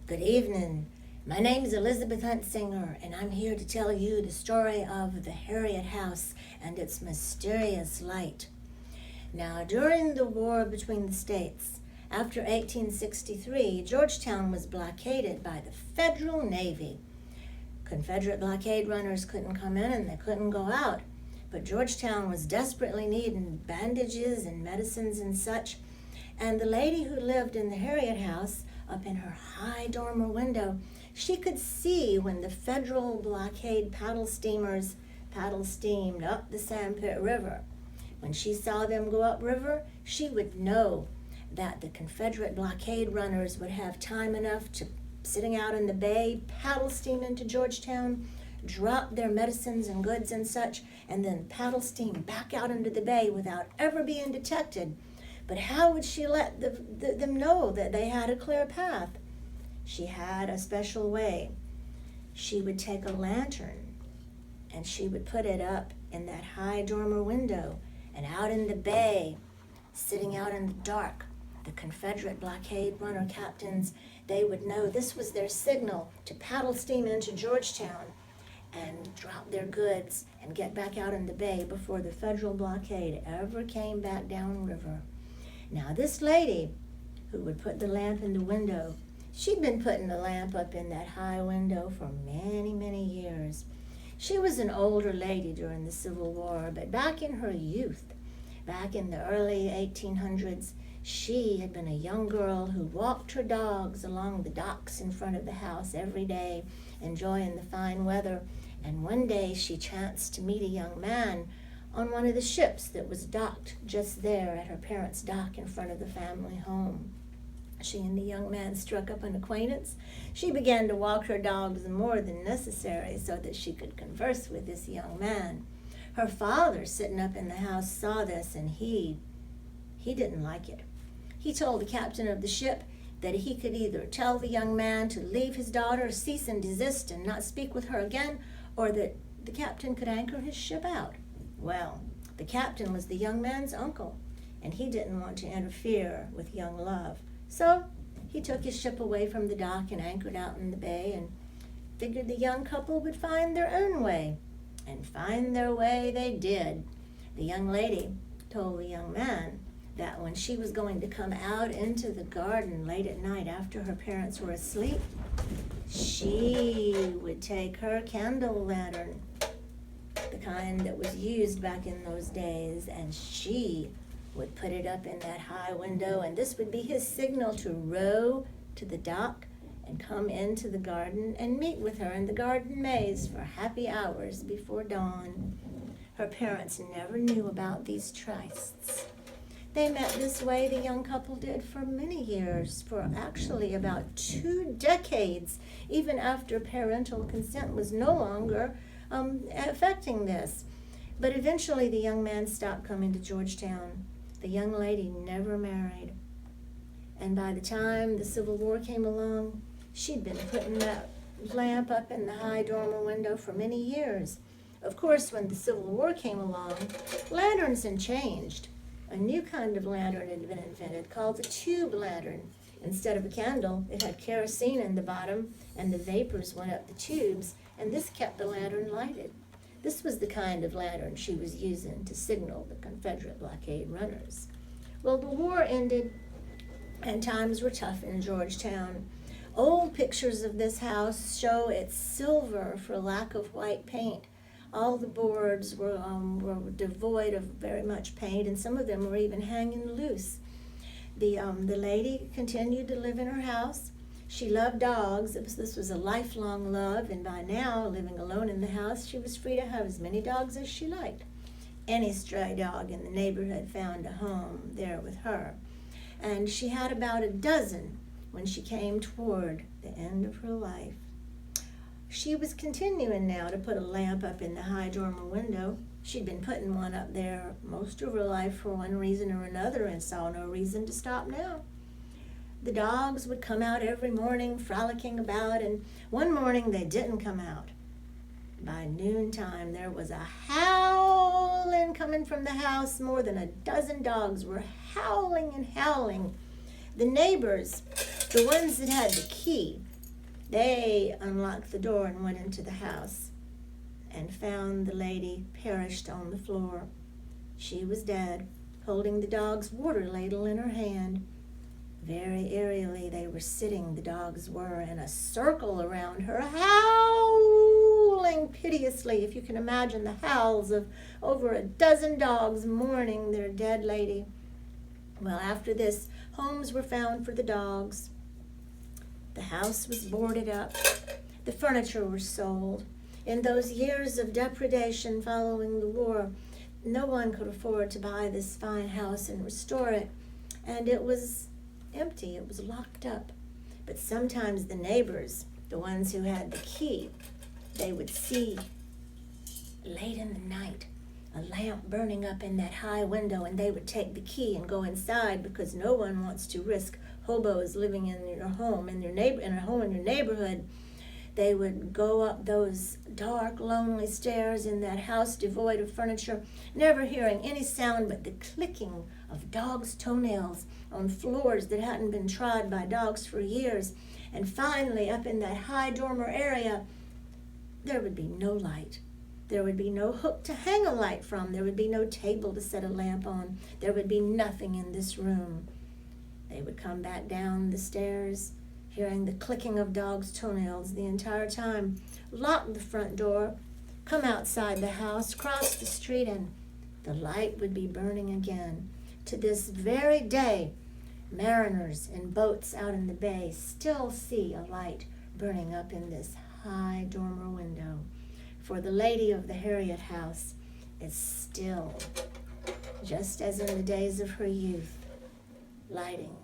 Good evening. My name is Elizabeth Huntsinger, and I'm here to tell you the story of the Heriot House and its mysterious light. Now, during the war between the states, after 1863, Georgetown was blockaded by the Federal Navy. Confederate blockade runners couldn't come in and they couldn't go out, but Georgetown was desperately needing bandages and medicines and such, and the lady who lived in the Heriot House, up in her high dormer window, she could see when the Federal blockade paddle steamers paddle steamed up the Sandpit River. When she saw them go upriver, she would know that the Confederate blockade runners would have time enough to, sitting out in the bay, paddle steam into Georgetown, drop their medicines and goods and such, and then paddle steam back out into the bay without ever being detected. But how would she let them know that they had a clear path? She had a special way. She would take a lantern and she would put it up in that high dormer window, and out in the bay, sitting out in the dark, the Confederate blockade runner captains, they would know this was their signal to paddle steam into Georgetown and drop their goods and get back out in the bay before the Federal blockade ever came back downriver. Now, this lady who would put the lamp in the window, she'd been putting the lamp up in that high window for many, many years. She was an older lady during the Civil War, but back in her youth, back in the early 1800s, she had been a young girl who walked her dogs along the docks in front of the house every day, enjoying the fine weather. And one day she chanced to meet a young man on one of the ships that was docked just there at her parents' dock in front of the family home. She and the young man struck up an acquaintance. She began to walk her dogs more than necessary so that she could converse with this young man. Her father, sitting up in the house, saw this, and he didn't like it. He told the captain of the ship that he could either tell the young man to leave his daughter, cease and desist, and not speak with her again, or that the captain could anchor his ship out. Well, the captain was the young man's uncle, and he didn't want to interfere with young love. So he took his ship away from the dock and anchored out in the bay, and figured the young couple would find their own way. And find their way they did. The young lady told the young man that when she was going to come out into the garden late at night after her parents were asleep, she would take her candle lantern, the kind that was used back in those days, and she would put it up in that high window, and this would be his signal to row to the dock and come into the garden and meet with her in the garden maze for happy hours before dawn. Her parents never knew about these trysts. They met this way, the young couple did, for many years, for actually about 2 decades, even after parental consent was no longer affecting this. But eventually the young man stopped coming to Georgetown. The young lady never married. And by the time the Civil War came along, she'd been putting that lamp up in the high dormer window for many years. Of course, when the Civil War came along, lanterns had changed. A new kind of lantern had been invented called the tube lantern. Instead of a candle, it had kerosene in the bottom, and the vapors went up the tubes, and this kept the lantern lighted. This was the kind of lantern she was using to signal the Confederate blockade runners. Well, the war ended, and times were tough in Georgetown. Old pictures of this house show it's silver for lack of white paint. All the boards were devoid of very much paint, and some of them were even hanging loose. The lady continued to live in her house. She loved dogs. This was a lifelong love, and by now, living alone in the house, she was free to have as many dogs as she liked. Any stray dog in the neighborhood found a home there with her. And she had about a dozen when she came toward the end of her life. She was continuing now to put a lamp up in the high dormer window. She'd been putting one up there most of her life for one reason or another, and saw no reason to stop now. The dogs would come out every morning, frolicking about, and one morning they didn't come out. By noontime, there was a howling coming from the house. More than a dozen dogs were howling and howling. The neighbors, the ones that had the key, They unlocked the door and went into the house and found the lady perished on the floor. She was dead, holding the dog's water ladle in her hand. Very eerily they were sitting, the dogs were, in a circle around her, howling piteously. If you can imagine the howls of over a dozen dogs mourning their dead lady. Well, after this, homes were found for the dogs. The house was boarded up. The furniture was sold. In those years of depredation following the war, no one could afford to buy this fine house and restore it. And it was empty. It was locked up. But sometimes the neighbors, the ones who had the key, they would see late in the night a lamp burning up in that high window, and they would take the key and go inside, because no one wants to risk hobos living in your home, in your neighborhood. They would go up those dark, lonely stairs in that house devoid of furniture, never hearing any sound but the clicking of dogs' toenails on floors that hadn't been trod by dogs for years. And finally, up in that high dormer area, there would be no light. There would be no hook to hang a light from. There would be no table to set a lamp on. There would be nothing in this room. They would come back down the stairs, hearing the clicking of dogs' toenails the entire time, lock the front door, come outside the house, cross the street, and the light would be burning again. To this very day, mariners in boats out in the bay still see a light burning up in this high dormer window. For the lady of the Heriot House is still, just as in the days of her youth, lighting